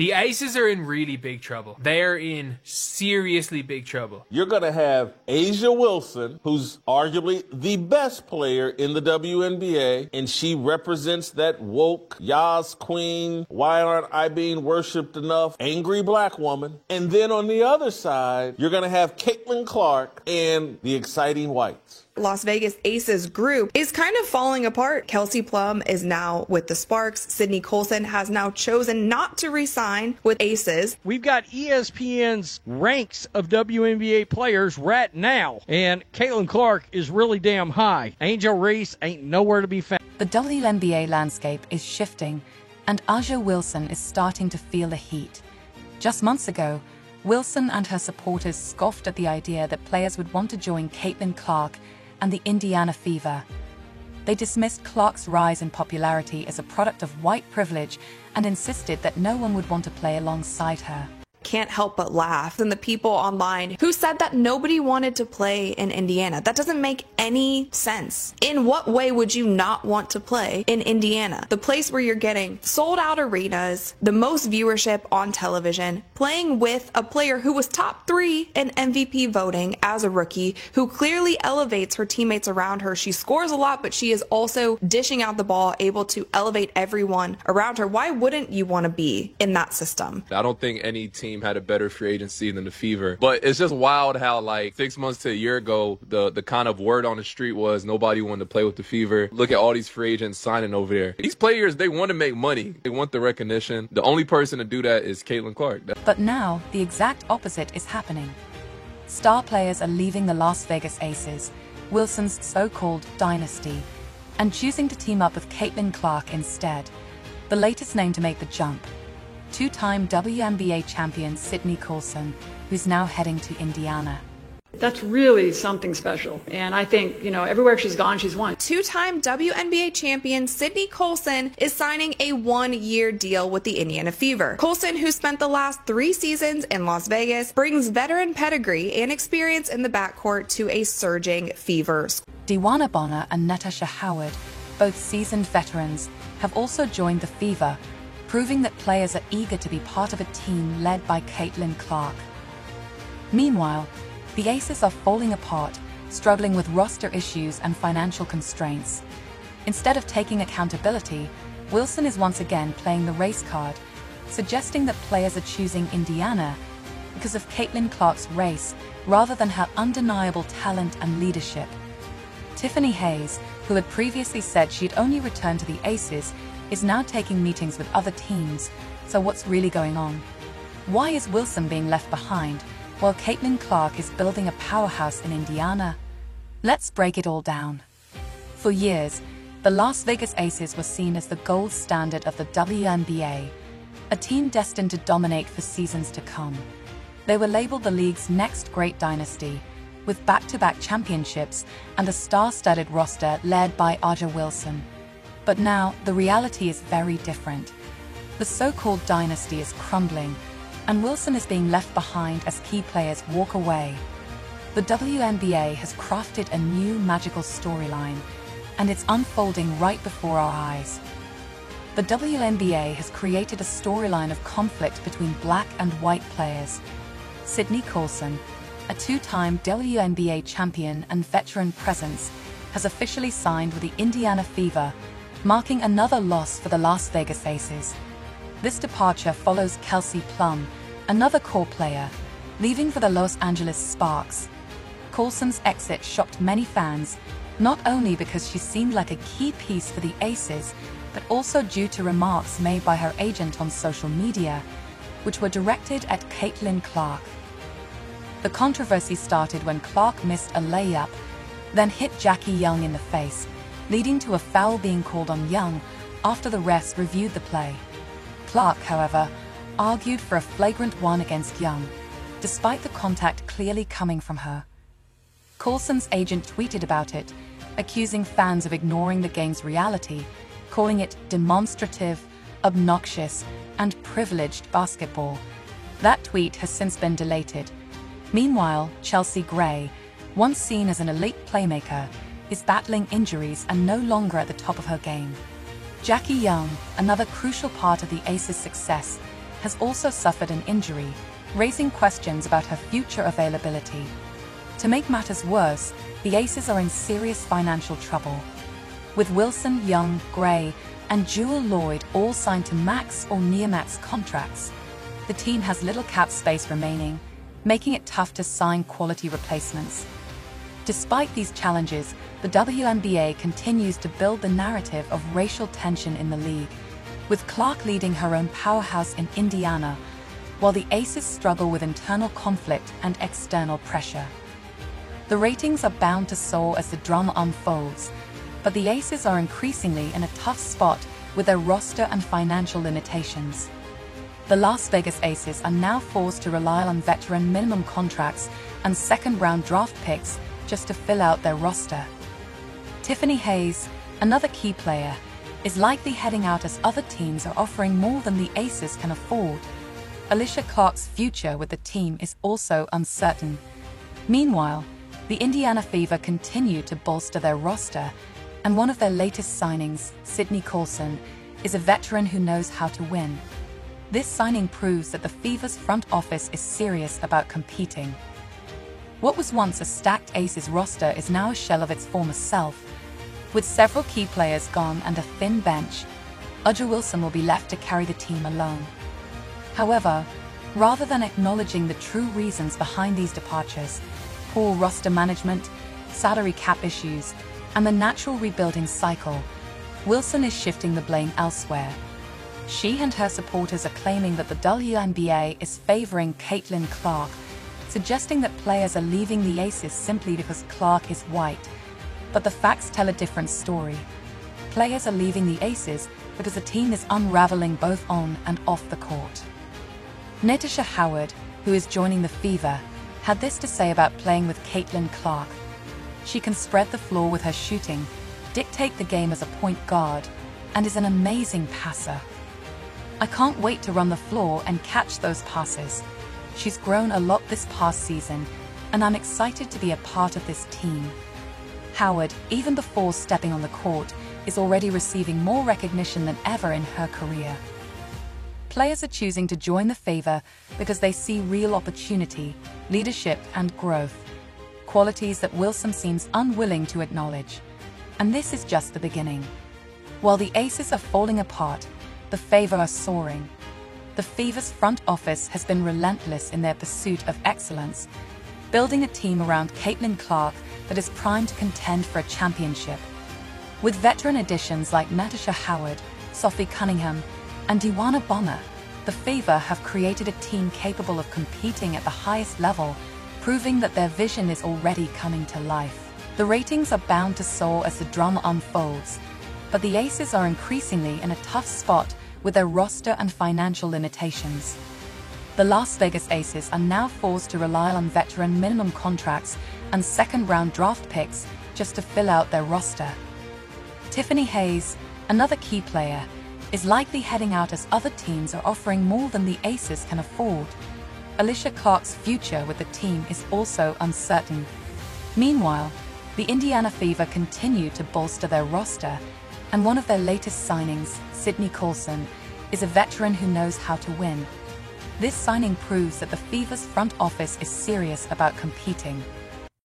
The Aces are in really big trouble. They are in seriously big trouble. You're going to have A'ja Wilson, who's arguably the best player in the WNBA, and she represents that woke, Yas Queen, why aren't I being worshipped enough, angry black woman. And then on the other side, you're going to have Caitlin Clark and the exciting whites. Las Vegas Aces group is kind of falling apart. Kelsey Plum is now with the Sparks. Sydney Colson has now chosen not to re-sign with Aces. We've got ESPN's ranks of WNBA players right now, and Caitlin Clark is really damn high. Angel Reese ain't nowhere to be found. The WNBA landscape is shifting, and A'ja Wilson is starting to feel the heat. Just months ago, Wilson and her supporters scoffed at the idea that players would want to join Caitlin Clark and the Indiana Fever. They dismissed Clark's rise in popularity as a product of white privilege and insisted that no one would want to play alongside her. Can't help but laugh. And the people online who said that nobody wanted to play in Indiana. That doesn't make any sense. In what way would you not want to play in Indiana? The place where you're getting sold out arenas, the most viewership on television, playing with a player who was top 3 in MVP voting as a rookie, who clearly elevates her teammates around her. She scores a lot, but she is also dishing out the ball, able to elevate everyone around her. Why wouldn't you want to be in that system? I don't think any team had a better free agency than the Fever. But it's just wild how, like, 6 months to a year ago, the kind of word on the street was nobody wanted to play with the Fever. Look at all these free agents signing over there. These players, they want to make money. They want the recognition. The only person to do that is Caitlin Clark. But now, the exact opposite is happening. Star players are leaving the Las Vegas Aces, Wilson's so-called dynasty, and choosing to team up with Caitlin Clark instead, the latest name to make the jump. Two-time WNBA champion Sydney Colson, who's now heading to Indiana. That's really something special. And I think, everywhere she's gone, she's won. Two-time WNBA champion Sydney Colson is signing a 1-year deal with the Indiana Fever. Colson, who spent the last 3 seasons in Las Vegas, brings veteran pedigree and experience in the backcourt to a surging Fever. Dewana Bonner and Natasha Howard, both seasoned veterans, have also joined the Fever, proving that players are eager to be part of a team led by Caitlin Clark. Meanwhile, the Aces are falling apart, struggling with roster issues and financial constraints. Instead of taking accountability, Wilson is once again playing the race card, suggesting that players are choosing Indiana because of Caitlin Clark's race rather than her undeniable talent and leadership. Tiffany Hayes, who had previously said she'd only return to the Aces, is now taking meetings with other teams. So what's really going on? Why is Wilson being left behind while Caitlin Clark is building a powerhouse in Indiana? Let's break it all down. For years, the Las Vegas Aces were seen as the gold standard of the WNBA, a team destined to dominate for seasons to come. They were labeled the league's next great dynasty, with back-to-back championships and a star-studded roster led by A'ja Wilson. But now, the reality is very different. The so-called dynasty is crumbling, and Wilson is being left behind as key players walk away. The WNBA has crafted a new magical storyline, and it's unfolding right before our eyes. The WNBA has created a storyline of conflict between black and white players. Sydney Colson, a 2-time WNBA champion and veteran presence, has officially signed with the Indiana Fever, marking another loss for the Las Vegas Aces. This departure follows Kelsey Plum, another core player, leaving for the Los Angeles Sparks. Colson's exit shocked many fans, not only because she seemed like a key piece for the Aces, but also due to remarks made by her agent on social media, which were directed at Caitlin Clark. The controversy started when Clark missed a layup, then hit Jackie Young in the face, leading to a foul being called on Young after the refs reviewed the play. Clark, however, argued for a flagrant one against Young, despite the contact clearly coming from her. Colson's agent tweeted about it, accusing fans of ignoring the game's reality, calling it demonstrative, obnoxious, and privileged basketball. That tweet has since been deleted. Meanwhile, Chelsea Gray, once seen as an elite playmaker, is battling injuries and no longer at the top of her game. Jackie Young, another crucial part of the Aces' success, has also suffered an injury, raising questions about her future availability. To make matters worse, the Aces are in serious financial trouble. With Wilson, Young, Gray, and Jewel Lloyd all signed to max or near-max contracts, the team has little cap space remaining, making it tough to sign quality replacements. Despite these challenges, the WNBA continues to build the narrative of racial tension in the league, with Clark leading her own powerhouse in Indiana, while the Aces struggle with internal conflict and external pressure. The ratings are bound to soar as the drama unfolds, but the Aces are increasingly in a tough spot with their roster and financial limitations. The Las Vegas Aces are now forced to rely on veteran minimum contracts and second-round draft picks just to fill out their roster. Tiffany Hayes, another key player, is likely heading out as other teams are offering more than the Aces can afford. Alicia Clark's future with the team is also uncertain. Meanwhile, the Indiana Fever continue to bolster their roster, and one of their latest signings, Sydney Colson, is a veteran who knows how to win. This signing proves that the Fever's front office is serious about competing. What was once a stacked Aces roster is now a shell of its former self. With several key players gone and a thin bench, A'ja Wilson will be left to carry the team alone. However, rather than acknowledging the true reasons behind these departures, poor roster management, salary cap issues, and the natural rebuilding cycle, Wilson is shifting the blame elsewhere. She and her supporters are claiming that the WNBA is favoring Caitlin Clark, suggesting that players are leaving the Aces simply because Clark is white. But the facts tell a different story. Players are leaving the Aces because the team is unraveling both on and off the court. Natasha Howard, who is joining the Fever, had this to say about playing with Caitlin Clark. She can spread the floor with her shooting, dictate the game as a point guard, and is an amazing passer. I can't wait to run the floor and catch those passes. She's grown a lot this past season, and I'm excited to be a part of this team. Howard, even before stepping on the court, is already receiving more recognition than ever in her career. Players are choosing to join the Fever because they see real opportunity, leadership, and growth, qualities that Wilson seems unwilling to acknowledge. And this is just the beginning. While the Aces are falling apart, the Fever are soaring. The Fever's front office has been relentless in their pursuit of excellence, building a team around Caitlin Clark that is primed to contend for a championship. With veteran additions like Natasha Howard, Sophie Cunningham, and Dewana Bonner, the Fever have created a team capable of competing at the highest level, proving that their vision is already coming to life. The ratings are bound to soar as the drama unfolds, but the Aces are increasingly in a tough spot with their roster and financial limitations. The Las Vegas Aces are now forced to rely on veteran minimum contracts and second-round draft picks just to fill out their roster. Tiffany Hayes, another key player, is likely heading out as other teams are offering more than the Aces can afford. Alicia Clark's future with the team is also uncertain. Meanwhile, the Indiana Fever continue to bolster their roster, and one of their latest signings, Sydney Colson, is a veteran who knows how to win. This signing proves that the Fever's front office is serious about competing.